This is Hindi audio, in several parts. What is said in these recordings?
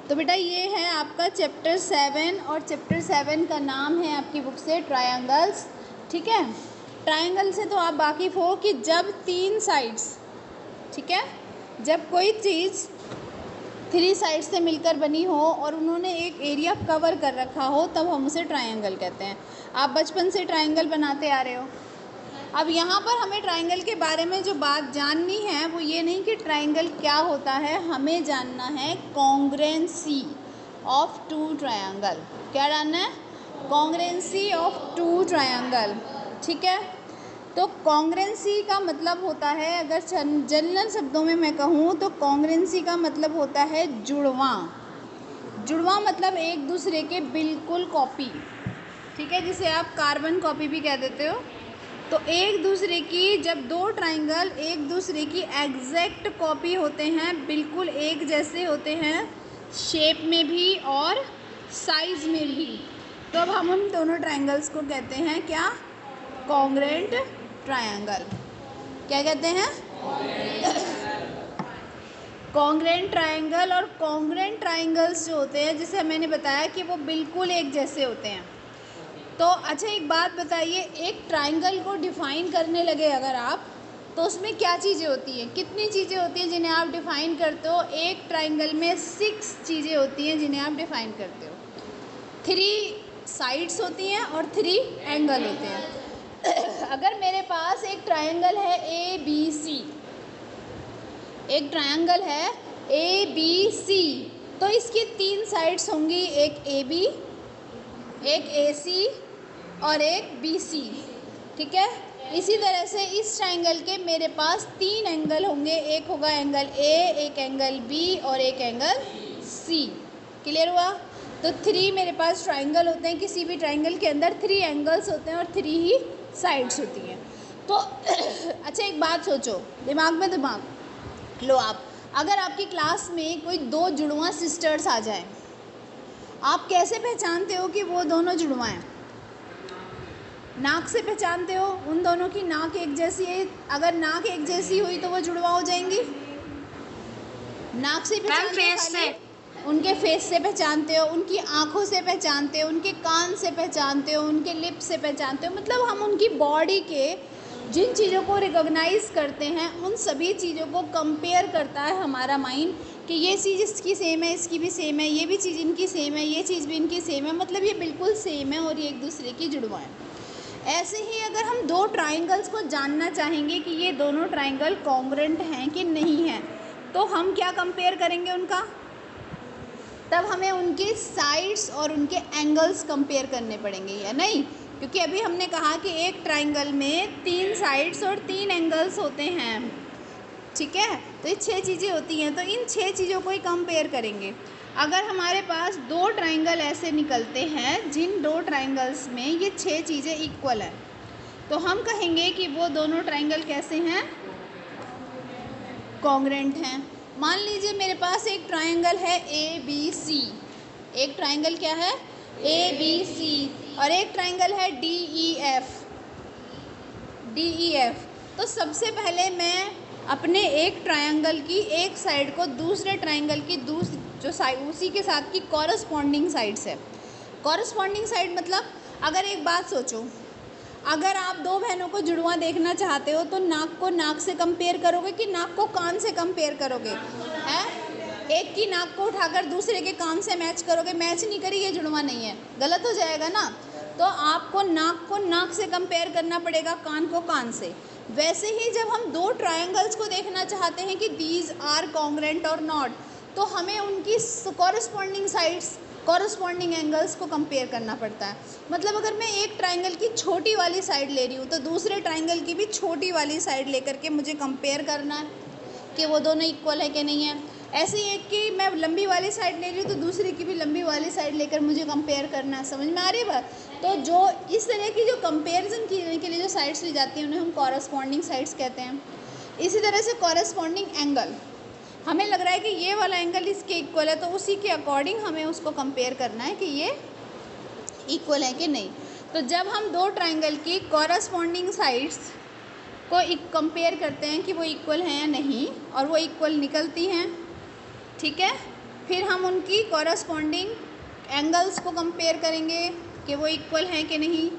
तो बेटा ये है आपका चैप्टर 7 और चैप्टर 7 का नाम है आपकी बुक से ट्रायंगल्स। ठीक है, ट्रायंगल से तो आप वाकिफ़ हो कि जब 3 साइड्स, ठीक है, जब कोई चीज़ 3 साइड से मिलकर बनी हो और उन्होंने एक एरिया कवर कर रखा हो तब हम उसे ट्रायंगल कहते हैं। आप बचपन से ट्रायंगल बनाते आ रहे हो। अब यहाँ पर हमें ट्रायंगल के बारे में जो बात जाननी है वो ये नहीं कि ट्रायंगल क्या होता है, हमें जानना है कॉन्ग्रुएंसी ऑफ 2 ट्रायंगल। क्या जानना है? Congruency of 2 triangle. ठीक है, तो कॉन्ग्रुएंसी का मतलब होता है, अगर जनरल शब्दों में मैं कहूँ तो कॉन्ग्रुएंसी का मतलब होता है जुड़वां। जुड़वां मतलब एक दूसरे के बिल्कुल कॉपी। ठीक है, जिसे आप कार्बन कॉपी भी कह देते हो। तो एक दूसरे की, जब 2 ट्रायंगल एक दूसरे की एग्जैक्ट कॉपी होते हैं, बिल्कुल एक जैसे होते हैं शेप में भी और साइज़ में भी, तो अब हम उन दोनों ट्रायंगल्स को कहते हैं क्या? Congruent triangle. क्या कहते हैं? Congruent triangle. और कॉन्ग्रुएंट ट्रायंगल्स जो होते हैं, जैसे मैंने बताया कि वो बिल्कुल एक जैसे होते हैं। तो अच्छा एक बात बताइए, एक ट्रायंगल को डिफ़ाइन करने लगे अगर आप, तो उसमें क्या चीज़ें होती हैं? कितनी चीज़ें होती हैं जिन्हें आप डिफ़ाइन करते हो? एक ट्रायंगल में 6 चीज़ें होती हैं जिन्हें आप डिफ़ाइन करते हो। 3 साइड्स होती हैं और 3 एंगल होते हैं। अगर मेरे पास एक ट्रायंगल है ABC, एक ट्रायंगल है ABC, तो इसकी 3 साइड्स होंगी, एक AB, एक AC और एक BC। ठीक है, इसी तरह से इस ट्रायंगल के मेरे पास 3 एंगल होंगे, एक होगा एंगल A, एक एंगल B और एक एंगल C। क्लियर हुआ? तो 3 मेरे पास ट्रायंगल होते हैं, किसी भी ट्रायंगल के अंदर 3 एंगल्स होते हैं और 3 ही साइड्स होती हैं। तो अच्छा एक बात सोचो, दिमाग में दिमाग लो आप, अगर आपकी क्लास में कोई 2 जुड़वां सिस्टर्स आ जाएं, आप कैसे पहचानते हो कि वो दोनों जुड़वां हैं? नाक से पहचानते हो, उन दोनों की नाक एक जैसी है, अगर नाक एक जैसी हुई तो वो जुड़वां हो जाएंगी। नाक से पहचानते हो, खाली उनके फेस से पहचानते हो, उनकी आँखों से पहचानते हो, उनके कान से पहचानते हो, उनके लिप से पहचानते हो। मतलब हम उनकी बॉडी के जिन चीज़ों को रिकॉग्नाइज़ करते हैं उन सभी चीज़ों को कंपेयर करता है हमारा माइंड कि ये चीज़ इसकी सेम है, इसकी भी सेम है, ये भी चीज़ इनकी सेम है, ये चीज़ भी इनकी सेम है, मतलब ये बिल्कुल सेम है और ये एक दूसरे की जुड़वां है। ऐसे ही अगर हम 2 ट्रायंगल्स को जानना चाहेंगे कि ये दोनों ट्रायंगल कॉन्ग्रुएंट हैं कि नहीं हैं, तो हम क्या कंपेयर करेंगे उनका? तब हमें उनके साइड्स और उनके एंगल्स कंपेयर करने पड़ेंगे, या नहीं? क्योंकि अभी हमने कहा कि एक ट्रायंगल में 3 साइड्स और 3 एंगल्स होते हैं। ठीक है, तो ये 6 चीज़ें होती हैं, तो इन 6 चीज़ों को ही कंपेयर करेंगे। अगर हमारे पास 2 ट्रायंगल ऐसे निकलते हैं जिन 2 ट्रायंगल्स में ये 6 चीज़ें इक्वल हैं, तो हम कहेंगे कि वो दोनों ट्रायंगल कैसे हैं? कॉन्ग्रुएंट हैं। मान लीजिए मेरे पास एक ट्रायंगल है ABC, एक ट्रायंगल क्या है? ABC, और एक ट्रायंगल है DEF। तो सबसे पहले मैं अपने एक ट्रायंगल की एक साइड को दूसरे ट्रायंगल की जो साइड उसी के साथ की कॉरस्पॉन्डिंग साइड से, कॉरस्पॉन्डिंग साइड मतलब, अगर एक बात सोचो, अगर आप 2 बहनों को जुड़वां देखना चाहते हो तो नाक को नाक से कंपेयर करोगे कि नाक को कान से कंपेयर करोगे? हैं? एक की नाक को उठाकर दूसरे के कान से मैच करोगे, मैच नहीं करी, ये जुड़वां नहीं है, गलत हो जाएगा ना। तो आपको नाक को नाक से कंपेयर करना पड़ेगा, कान को कान से। वैसे ही जब हम 2 ट्रायंगल्स को देखना चाहते हैं कि दीज आर कॉन्ग्रुएंट और नॉट, तो हमें उनकी कॉरस्पॉन्डिंग साइड्स, कॉरस्पॉन्डिंग एंगल्स को कंपेयर करना पड़ता है। मतलब अगर मैं एक ट्रायंगल की छोटी वाली साइड ले रही हूँ तो दूसरे ट्रायंगल की भी छोटी वाली साइड लेकर के मुझे कंपेयर करना है कि वो दोनों इक्वल है कि नहीं है। ऐसे ही एक की मैं लंबी वाली साइड ले रही हूँ तो दूसरे की भी लंबी वाली साइड लेकर मुझे कंपेयर करना है। समझ में आ रही है बात? तो जो इस तरह की जो कंपेरिजन करने के लिए जो साइड्स ली जाती हैं उन्हें हम कॉरस्पॉन्डिंग साइड्स कहते हैं। इसी तरह से कॉरस्पॉन्डिंग एंगल, हमें लग रहा है कि ये वाला एंगल इसके इक्वल है, तो उसी के अकॉर्डिंग हमें उसको कंपेयर करना है कि ये इक्वल है कि नहीं। तो जब हम 2 ट्रायंगल की कॉरस्पॉन्डिंग साइड्स को कंपेयर करते हैं कि वो इक्वल हैं या नहीं, और वो इक्वल निकलती हैं, ठीक है, फिर हम उनकी कॉरस्पॉन्डिंग एंगल्स को कंपेयर करेंगे कि वो इक्वल हैं कि नहीं,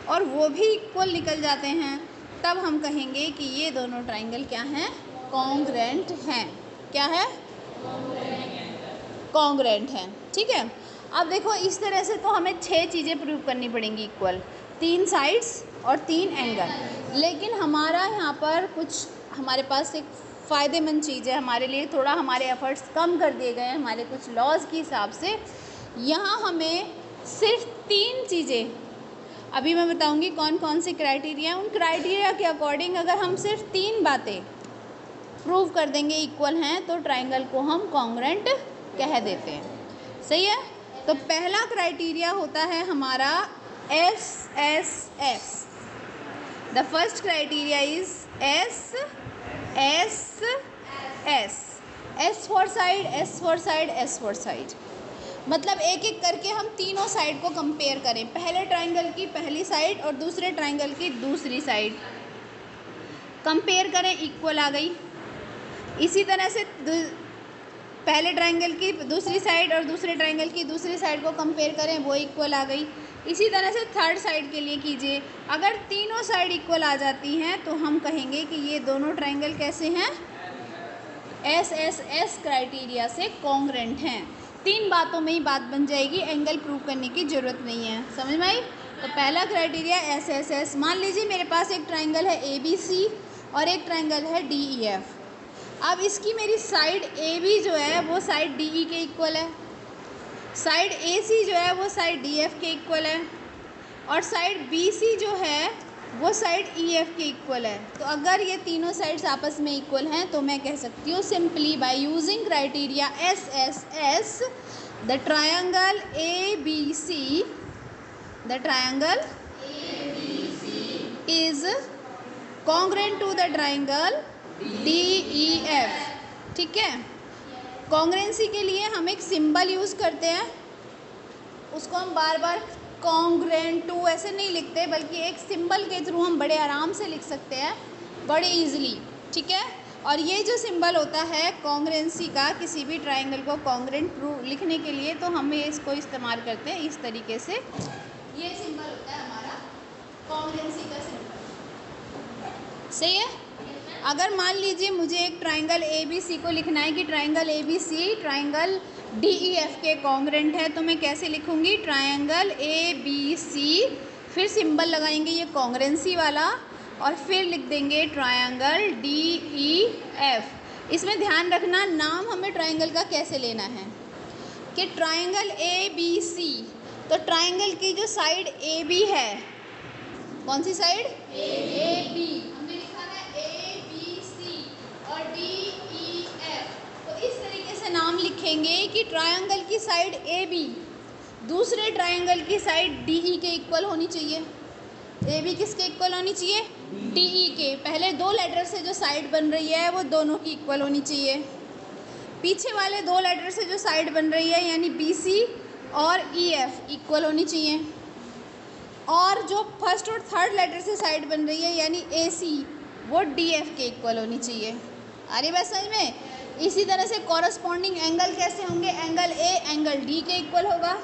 और वो भी इक्वल निकल जाते हैं, तब हम कहेंगे कि ये दोनों ट्राइंगल क्या हैं, कॉन्ग्रेंट हैं। क्या है, कॉन्ग्रेंट हैं। ठीक है, अब देखो इस तरह से तो हमें 6 चीज़ें प्रूव करनी पड़ेंगी इक्वल, 3 साइड्स और 3 एंगल। लेकिन हमारा यहाँ पर कुछ हमारे पास एक फ़ायदेमंद चीज़ है हमारे लिए, थोड़ा हमारे एफ़र्ट्स कम कर दिए गए हैं हमारे कुछ लॉज के हिसाब से। यहाँ हमें सिर्फ 3 चीज़ें, अभी मैं बताऊँगी कौन कौन से क्राइटेरिया, उन क्राइटेरिया के अकॉर्डिंग अगर हम सिर्फ 3 बातें प्रूव कर देंगे इक्वल हैं तो ट्राइंगल को हम कॉन्ग्रेंट कह देते हैं। सही है, तो पहला क्राइटेरिया होता है हमारा SSS। The first criteria is SSS, S for side, S for side, S for side. मतलब एक एक करके हम तीनों साइड को कंपेयर करें, पहले ट्राइंगल की पहली साइड और दूसरे ट्राइंगल की दूसरी साइड कंपेयर करें, इक्वल आ गई। इसी तरह से पहले ट्राइंगल की दूसरी साइड और दूसरे ट्राइंगल की दूसरी साइड को कंपेयर करें, वो इक्वल आ गई। इसी तरह से थर्ड साइड के लिए कीजिए, अगर तीनों साइड इक्वल आ जाती हैं तो हम कहेंगे कि ये दोनों ट्राइंगल कैसे हैं, SSS क्राइटेरिया से कॉन्ग्रेंट हैं। 3 बातों में ही बात बन जाएगी, एंगल प्रूव करने की ज़रूरत नहीं है। समझ में आई? तो पहला क्राइटेरिया SSS। मान लीजिए मेरे पास एक ट्राइंगल है ABC और एक ट्राइंगल है DEF। अब इसकी मेरी साइड AB जो है वो साइड DE के इक्वल है, साइड AC जो है वो साइड DF के इक्वल है, और साइड BC जो है वो साइड EF के इक्वल है। तो अगर ये तीनों साइड्स आपस में इक्वल हैं तो मैं कह सकती हूँ simply by using criteria SSS the triangle ABC is congruent to the triangle DEF। ठीक है, कॉन्ग्रेंसी के लिए हम एक सिंबल यूज़ करते हैं, उसको हम बार बार कॉन्ग्रेंट टू ऐसे नहीं लिखते, बल्कि एक सिंबल के थ्रू हम बड़े आराम से लिख सकते हैं, बड़े इजीली। ठीक है, और ये जो सिंबल होता है कॉन्ग्रेंसी का, किसी भी ट्राइंगल को कॉन्ग्रेंट प्रूव लिखने के लिए, तो हमें इसको इस्तेमाल करते हैं इस तरीके से। ये सिंबल होता है हमारा कॉन्ग्रेंसी का सिंबल। सही है, अगर मान लीजिए मुझे एक ट्राइंगल ABC को लिखना है कि ट्राइंगल ABC ट्राइंगल DEF के कॉन्ग्रेंट है, तो मैं कैसे लिखूंगी, ट्राइंगल ABC, फिर सिंबल लगाएंगे ये कॉन्ग्रेंसी वाला, और फिर लिख देंगे ट्राइंगल DEF। इसमें ध्यान रखना नाम हमें ट्राइंगल का कैसे लेना है कि ट्राइंगल ABC, तो ट्राइंगल की जो साइड AB है, कौन सी साइड, AB, हमने लिखा है ABC और DEF। तो इस तरीके से नाम लिखेंगे कि ट्रायंगल की साइड AB दूसरे ट्रायंगल की साइड DE के इक्वल होनी चाहिए। AB किसके इक्वल होनी चाहिए, DE के। पहले 2 लेटर से जो साइड बन रही है वो दोनों की इक्वल होनी चाहिए। पीछे वाले 2 लेटर से जो साइड बन रही है यानी BC और EF इक्वल होनी चाहिए, और जो फर्स्ट और थर्ड लेटर से साइड बन रही है यानी AC वो DF के इक्वल होनी चाहिए। आ रही बात समझ में? इसी तरह से कॉरस्पॉन्डिंग एंगल कैसे होंगे, एंगल A एंगल D के इक्वल होगा,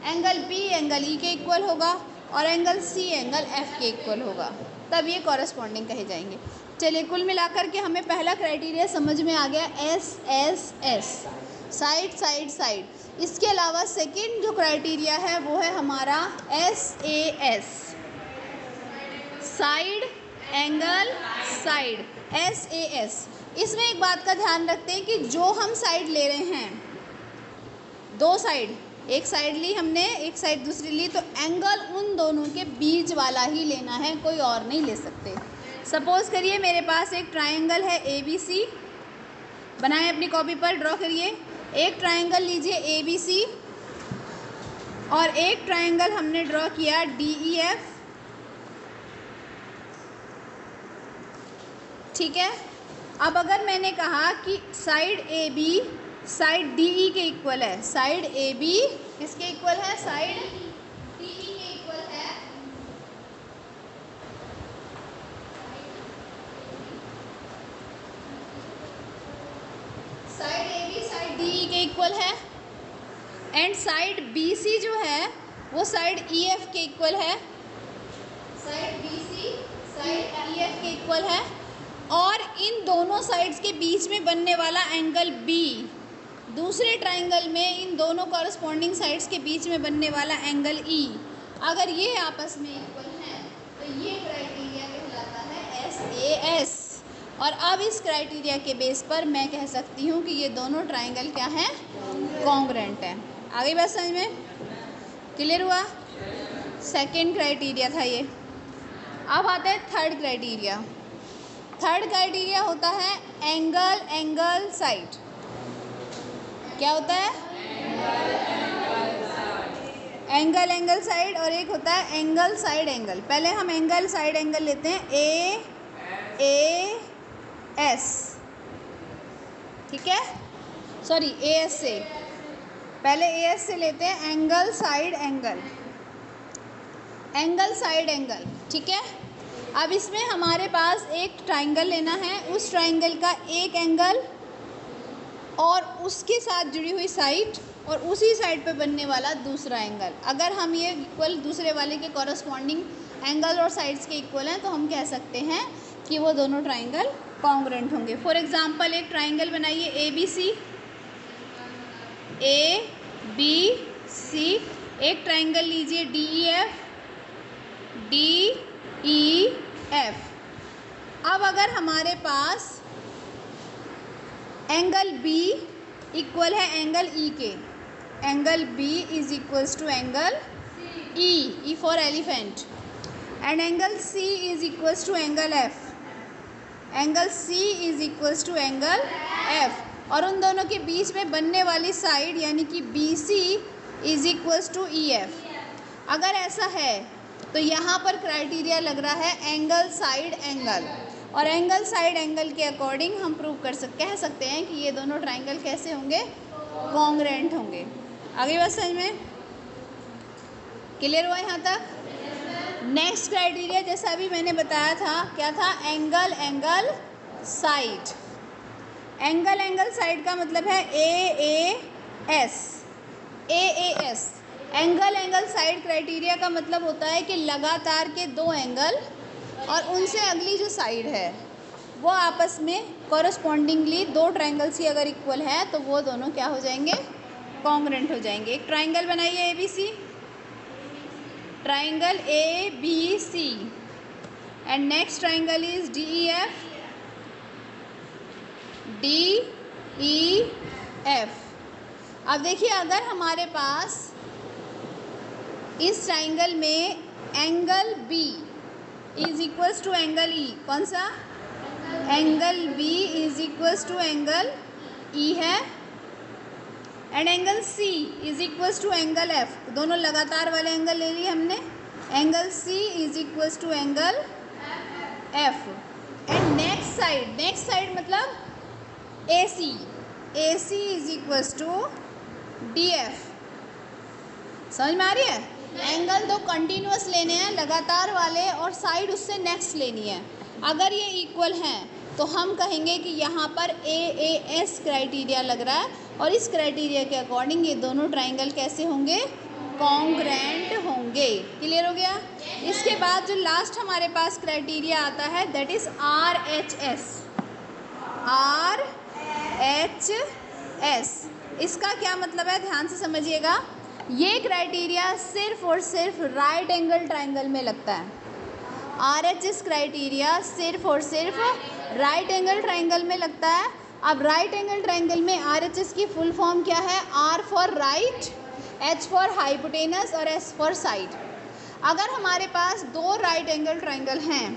एंगल B एंगल E के इक्वल होगा, और एंगल C एंगल F के इक्वल होगा, तब ये कॉरस्पॉन्डिंग कहे जाएंगे। चलिए, कुल मिलाकर के हमें पहला क्राइटेरिया समझ में आ गया, SSS, साइड साइड साइड। इसके अलावा सेकंड जो क्राइटेरिया है वो है हमारा SAS, side angle side, SAS। इसमें एक बात का ध्यान रखते हैं कि जो हम साइड ले रहे हैं, 2 साइड, एक साइड ली हमने, एक साइड दूसरी ली, तो एंगल उन दोनों के बीच वाला ही लेना है, कोई और नहीं ले सकते। सपोज़ करिए मेरे पास एक ट्रायंगल है ABC, बनाएं अपनी कॉपी पर, ड्रॉ करिए। एक ट्रायंगल लीजिए ABC और एक ट्रायंगल हमने ड्रॉ किया DEF। ठीक है, अब अगर मैंने कहा कि साइड AB साइड DE के इक्वल है, साइड AB किसके इक्वल है, साइड DE के इक्वल है, साइड AB साइड DE के इक्वल है, एंड साइड बी सी जो है वो साइड ई एफ के इक्वल है, side B C side E F के इक्वल है, और इन दोनों साइड्स के बीच में बनने वाला एंगल बी, दूसरे ट्राइंगल में इन दोनों कॉरस्पॉन्डिंग साइड्स के बीच में बनने वाला एंगल ई, अगर ये आपस में इक्वल हैं तो ये क्राइटेरिया कहलाता है SAS। और अब इस क्राइटेरिया के बेस पर मैं कह सकती हूँ कि ये दोनों ट्राइंगल क्या हैं, कॉन्ग्रुएंट हैं। आगे बात समझ में क्लियर हुआ? सेकंड क्राइटेरिया था ये। अब आता है थर्ड क्राइटेरिया। थर्ड क्राइटेरिया होता है एंगल एंगल साइड। क्या होता है? एंगल एंगल साइड, और एक होता है एंगल साइड एंगल। पहले हम एंगल साइड एंगल लेते हैं AS, ठीक है, सॉरी AS से, पहले AS से लेते हैं angle side angle, angle side angle, ठीक है। अब इसमें हमारे पास एक ट्राइंगल लेना है, उस ट्राइंगल का एक एंगल और उसके साथ जुड़ी हुई साइड और उसी साइड पे बनने वाला दूसरा एंगल। अगर हम ये इक्वल दूसरे वाले के कॉरस्पॉन्डिंग एंगल और साइड्स के इक्वल हैं तो हम कह सकते हैं कि वो दोनों ट्राइंगल कॉन्ग्रुएंट होंगे। फॉर एग्जांपल एक ट्राइंगल बनाइए ABC, ABC, एक ट्राइंगल लीजिए DEF, DEF। अब अगर हमारे पास एंगल B इक्वल है एंगल E के, angle B is equals to angle E for elephant, and angle C is equals to angle F, angle C is equals to angle F, और उन दोनों के बीच में बनने वाली साइड यानी कि BC is equals to EF। अगर ऐसा है तो यहाँ पर क्राइटेरिया लग रहा है एंगल साइड एंगल, और एंगल साइड एंगल के अकॉर्डिंग हम प्रूव कह सकते हैं कि ये दोनों ट्राइंगल कैसे होंगे, कॉन्ग्रुएंट होंगे। आगे बात समझ में क्लियर हुआ यहाँ तक? नेक्स्ट क्राइटेरिया जैसा अभी मैंने बताया था, क्या था? Angle angle side. Angle angle side का मतलब है AAS। Angle angle side criteria का मतलब होता है कि लगातार के दो एंगल और उनसे अगली जो साइड है वो आपस में कॉरस्पॉन्डिंगली दो ट्राइंगल्स ही अगर इक्वल है तो वो दोनों क्या हो जाएंगे, कॉन्ग्रुएंट हो जाएंगे। एक ट्राइंगल बनाइए ABC, triangle ABC, and next triangle is DEF, DEF। अब देखिए अगर हमारे पास इस ट्राइंगल में angle B is equals to angle E, कौन सा? Angle B is equals to angle E है, and angle C is equals to angle F, दोनों लगातार वाले एंगल ले लिए हमने। Angle C is equals to angle F, and next side मतलब AC is equals to DF। समझ में आ रही है? एंगल दो कंटिन्यूअस लेने हैं लगातार वाले, और साइड उससे नेक्स्ट लेनी है। अगर ये इक्वल हैं तो हम कहेंगे कि यहाँ पर AAS क्राइटेरिया लग रहा है, और इस क्राइटेरिया के अकॉर्डिंग ये दोनों ट्राइंगल कैसे होंगे, कॉन्ग्रुएंट होंगे। क्लियर हो गया? इसके बाद जो लास्ट हमारे पास क्राइटेरिया आता है दैट इज़ RHS। इसका क्या मतलब है, ध्यान से समझिएगा। ये क्राइटेरिया सिर्फ और सिर्फ राइट एंगल ट्राइंगल में लगता है। RHS क्राइटेरिया सिर्फ और सिर्फ राइट एंगल ट्राइंगल में लगता है। अब राइट एंगल ट्राइंगल में RHS की फुल फॉर्म क्या है? R for right, H for hypotenuse और S फॉर साइड। अगर हमारे पास दो राइट एंगल ट्राइंगल हैं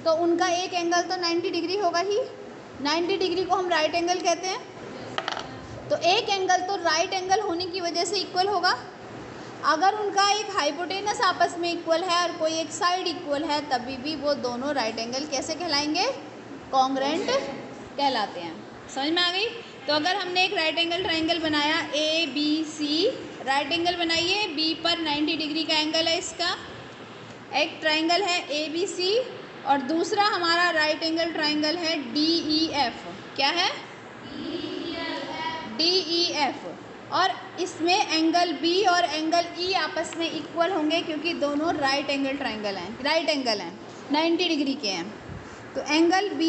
तो उनका एक एंगल तो 90 डिग्री होगा ही, 90 डिग्री को हम राइट एंगल कहते हैं। तो एक एंगल तो राइट एंगल होने की वजह से इक्वल होगा। अगर उनका एक हाइपोटेनस आपस में इक्वल है और कोई एक साइड इक्वल है तभी भी वो दोनों राइट एंगल कैसे कहलाएंगे, कॉन्ग्रुएंट कहलाते हैं। समझ में आ गई? तो अगर हमने एक राइट एंगल ट्राइंगल बनाया ABC, राइट एंगल बनाइए, B पर 90 डिग्री का एंगल है इसका, एक ट्राइंगल है ABC और दूसरा हमारा राइट एंगल ट्राइंगल है DEF। क्या है? DEF, और इसमें एंगल B और एंगल E आपस में इक्वल होंगे क्योंकि दोनों राइट एंगल हैं, 90 डिग्री के हैं। तो angle B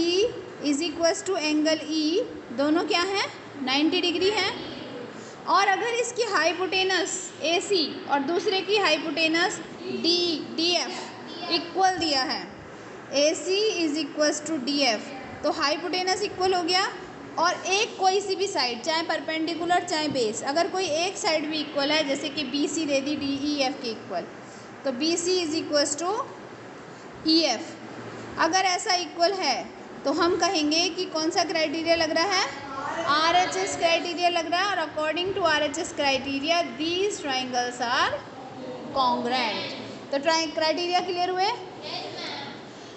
is equals to angle E, दोनों क्या हैं, 90 डिग्री हैं। और अगर इसकी हाइपोटेनस AC और दूसरे की हाइपोटेनस DF इक्वल दिया है, AC is equals to DF, तो हाइपोटेनस इक्वल हो गया। और एक कोई सी भी साइड, चाहे परपेंडिकुलर चाहे बेस, अगर कोई एक साइड भी इक्वल है, जैसे कि BC दे दी DEF के इक्वल, तो BC is equals to EF। अगर ऐसा इक्वल है तो हम कहेंगे कि कौन सा क्राइटेरिया लग रहा है, RHS क्राइटेरिया लग रहा है। और according to RHS criteria these triangles are congruent. तो क्राइटेरिया क्लियर हुए।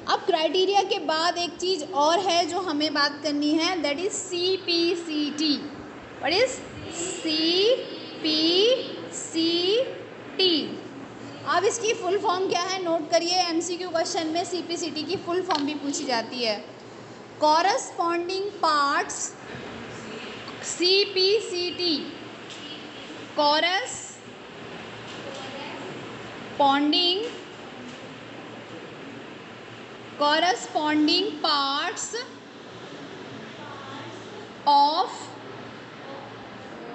अब क्राइटेरिया के बाद एक चीज़ और है जो हमें बात करनी है, that is CPCT। What is CPCT? अब इसकी फुल फॉर्म क्या है, नोट करिए। MCQ क्वेश्चन में CPCT की फुल फॉर्म भी पूछी जाती है। Corresponding parts, CPCT, corresponding parts of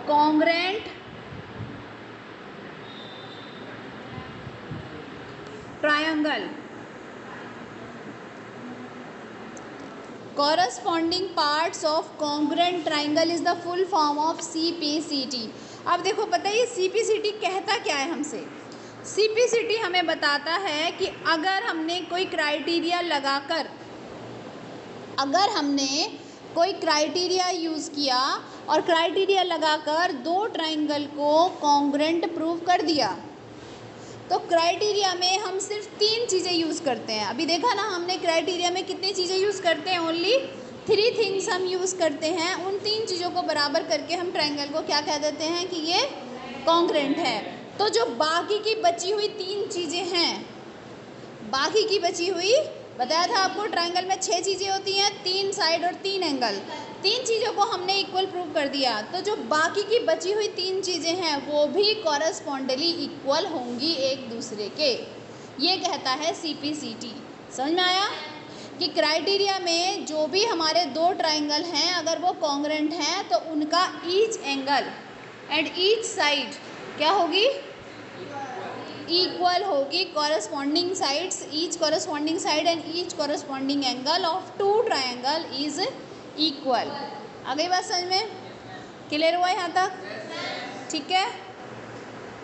congruent triangle, corresponding parts of congruent triangle is the full form of CPCT। अब देखो, पता है ये CPCT कहता क्या है हमसे। CPCT हमें बताता है कि अगर हमने कोई क्राइटेरिया यूज़ किया और क्राइटेरिया लगाकर दो ट्राइंगल को कॉन्ग्रुएंट प्रूव कर दिया, तो क्राइटेरिया में हम सिर्फ 3 चीज़ें यूज़ करते हैं। अभी देखा ना हमने, क्राइटेरिया में कितनी चीज़ें यूज़ करते हैं, ओनली 3 थिंग्स हम यूज़ करते हैं। उन 3 चीज़ों को बराबर करके हम ट्राइंगल को क्या कह देते हैं कि ये कॉन्ग्रुएंट है। तो जो बाकी की बची हुई 3 चीज़ें हैं, बाकी की बची हुई, बताया था आपको ट्राइंगल में 6 चीज़ें होती हैं, 3 साइड और 3 एंगल, 3 चीज़ों को हमने इक्वल प्रूव कर दिया। तो जो बाकी की बची हुई 3 चीज़ें हैं वो भी कॉरस्पॉन्डली इक्वल होंगी एक दूसरे के। ये कहता है CPCT। समझ में आया कि क्राइटेरिया में जो भी हमारे 2 ट्राइंगल हैं, अगर वो कॉन्ग्रुएंट हैं तो उनका each angle and each side क्या होगी, इक्वल होगी। Corresponding sides, each corresponding side and each corresponding angle of 2 triangle is equal. आ गई बात समझ में, क्लियर हुआ यहाँ तक? ठीक है।